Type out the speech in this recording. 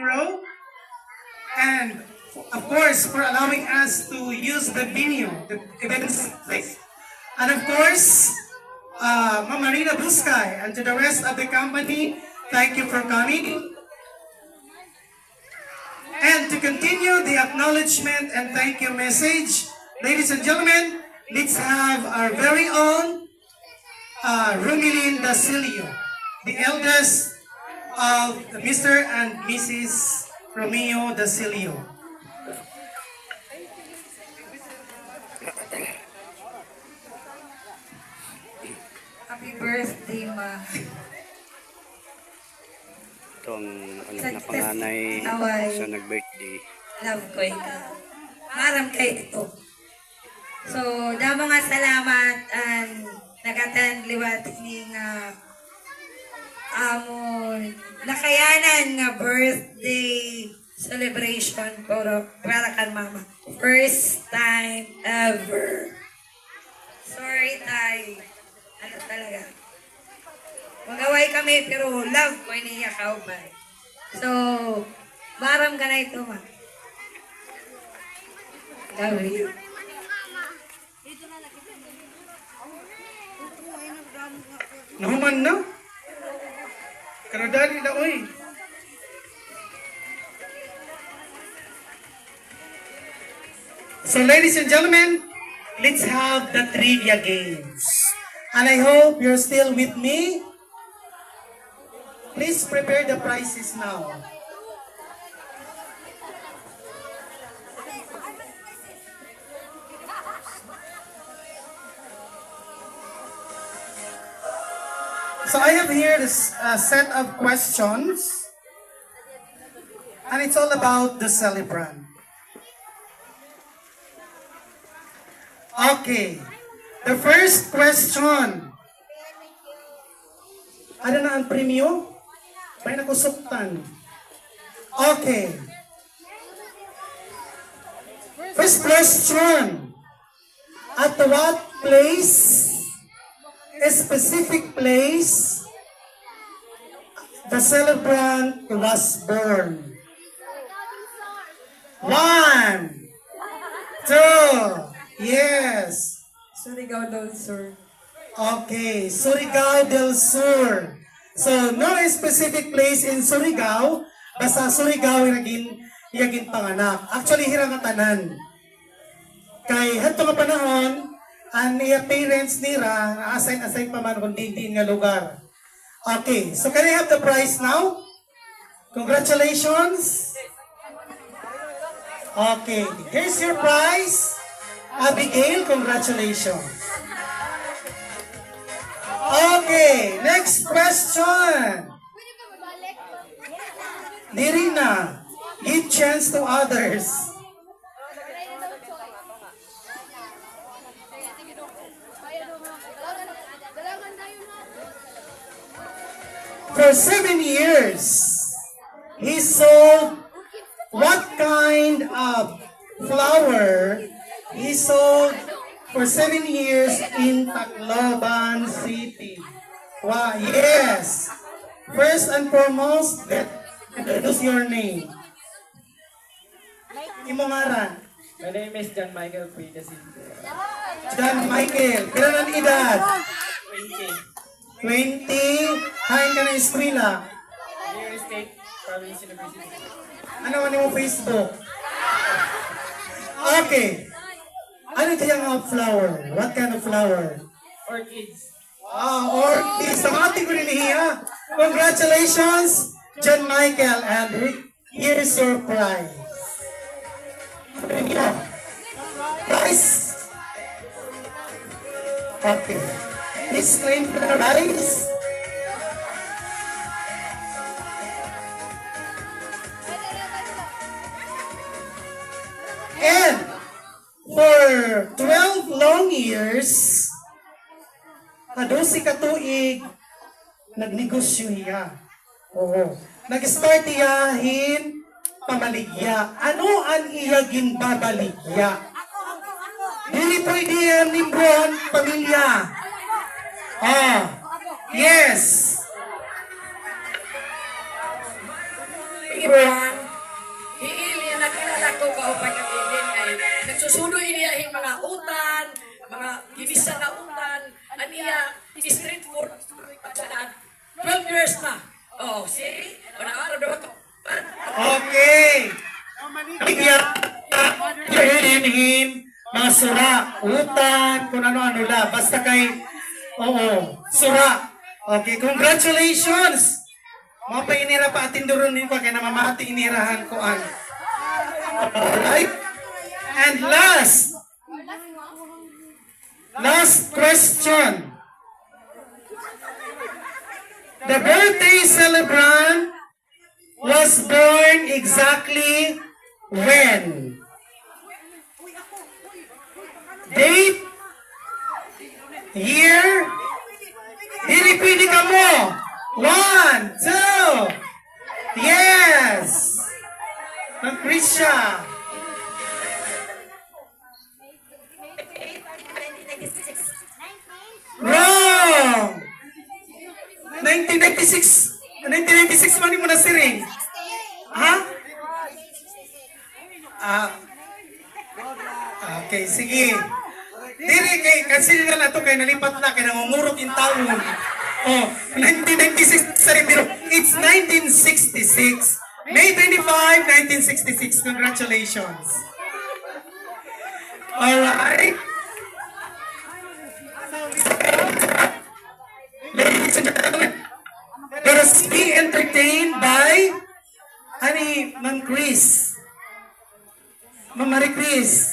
Hero, and of course for allowing us to use the venue, the event place. And of course, Ma'am Marina Buscay, and to the rest of the company, thank you for coming. And to continue the acknowledgement and thank you message, ladies and gentlemen, let's have our very own Rumilin Dasilio, the eldest of Mr. and Mrs. Romeo Dasilio. Happy birthday, Ma. Ito ang anak na panganay sa nag-birthday. Love ko ikaw. Maram kay ito. So, da mga salamat and nagatan liwat ni nga amon nakayanan nga birthday celebration para kan mama. First time ever. Sorry, tay. Ano talaga? Magaway kami pero love ko niya kaubay. So, maram ka na ito, ma. Love you. Nahuman na? Karadali na, oy. So ladies and gentlemen, let's have the trivia games. And I hope you're still with me. Please prepare the prizes now. So I have here this set of questions, and it's all about the celebrant. Okay, the first question. Ano na ang premyo? May nakusuktan. Okay. First question. At what place, a specific place, the celebrant was born? 1, 2, yes. Surigao daw, sir. Okay, Surigao del Sur. So, no specific place in Surigao, basta Surigao yung panganak. Actually, hirang tanan. Kay hato nga panahon, ang iya parents nira, assign pa man kung din nga lugar. Okay, so can I have the prize now? Congratulations! Okay, here's your prize. Abigail, congratulations. Okay, next question. Dirina, give chance to others. For 7 years, he sold what kind of flower he sold for 7 years in Tacloban City? Wow, yes. First and foremost, introduce your name. Imongaran. My name is John Michael Pinasin. John Michael. Kailan ang edad? 20. 20. Hain ka na eskwela. New State Province University. Ano mo Facebook? Okay. Ano kaya nga flower? What kind of flower? Orchids. Orchids. Ang ating ko nilihiya. Congratulations, John Michael. And here's your prize. Prize? Okay. Please claim for the prize. And for 12 long years, 12 katuig, nagnegosyo hiya. Oo. Nag-start iyahin pamaligya. Ano ang iya ginbabaligya? Dili pwede yan nimbuhan pamilya. Yes. Ibrahim, hiili na kilala ko kaupan ng ilin ay nagsusudo niya yung mga utan, mga gibisa na utan, aniya, street food, at saan, 12 years na. Oh, see? Wala daw ito. Okay. Him, mga sura, utan, kung ano-ano la. Basta kay, sura. Okay, congratulations! Mga painira pa atin doon din ko, kaya namamahati inirahan ko ang. Alright? And last question. The birthday celebrant was born exactly when? Date? Year? Pili ka mo. 1, 2. Yes. Ng Krisha. Wrong. 1996 man mo na siring. Ha? Okay, sige. Diri kay consider na to kay nalipat na kay nangungurot in taon. 1996 sa pero it's 1966. May 25, 1966. Congratulations. Alright. Ladies and gentlemen, let us be entertained by Ma'am Chris. Ma'am Marie Chris.